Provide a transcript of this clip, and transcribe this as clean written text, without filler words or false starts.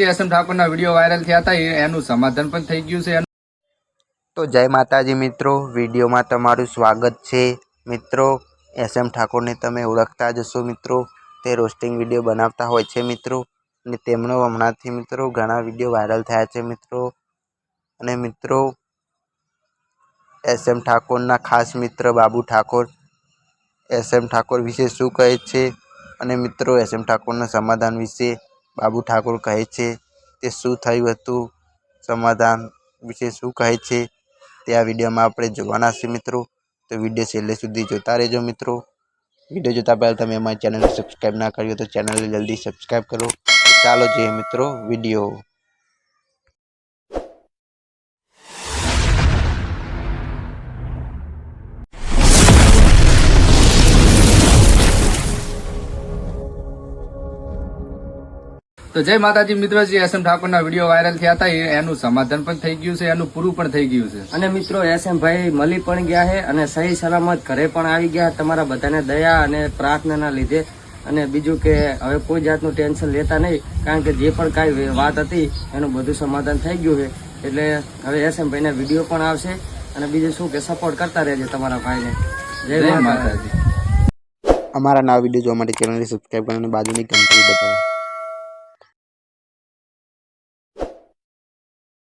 SM ઠાકોરના video viral થયા હતા એનું સમાધાન પણ થઈ ગયું છે। તો જય માતાજી મિત્રો, વિડીયોમાં તમારું સ્વાગત છે। મિત્રો, એસએમ ઠાકોરને તમે ઓળખતા જ હશો મિત્રો। તે રોસ્ટિંગ વિડીયો બનાવતા હોય છે મિત્રો, અને તેમનો હમણાંથી મિત્રો ઘણા વિડીયો વાયરલ થયા છે મિત્રો। અને મિત્રો, એસએમ ઠાકોરના ખાસ મિત્ર બાબુ ઠાકોર એસએમ ઠાકોર વિશે શું કહે છે, અને મિત્રો એસએમ ઠાકોરના સમાધાન વિશે બાબુ ઠાકોર કહે છે તે શું થયું હતું, સમાધાન વિશે શું કહે છે તે આ વિડીયોમાં આપણે જોવાના છે મિત્રો। તો વિડીયો છેલ્લે સુધી જોતા રહેજો મિત્રો। વિડીયો જોતા પહેલાં તમે અમારી ચેનલને સબસ્ક્રાઈબ ના કરી હોય તો ચેનલને જલ્દી સબસ્ક્રાઈબ કરો। ચાલો જોઈએ મિત્રો વિડીયો। તો જય માતાજી મિત્રો, જે એસએમ ઠાકોરના વિડીયો વાયરલ થયા હતા એનું સમાધાન પણ થઈ ગયું છે, એનું પૂરું પણ થઈ ગયું છે। અને મિત્રો એસએમ ભાઈ મળી પણ ગયા છે અને સહી સલામત ઘરે પણ આવી ગયા તમારા બધાને દયા અને પ્રાર્થનાના લીધે। અને બીજું કે હવે કોઈ જાતનું ટેન્શન લેતા નહીં, કારણ કે જે પણ કાંઈ વાત હતી એનું બધું સમાધાન થઈ ગયું છે। એટલે હવે એસએમ ભાઈના વિડીયો પણ આવશે, અને બીજું શું કે સપોર્ટ કરતા રહેજો તમારા ભાઈને। જય માતાજી। અમારા નવા વિડીયો જોવા માટે ચેનલને સબસ્ક્રાઈબ કરો અને બાજુની ઘંટડી દબાવો।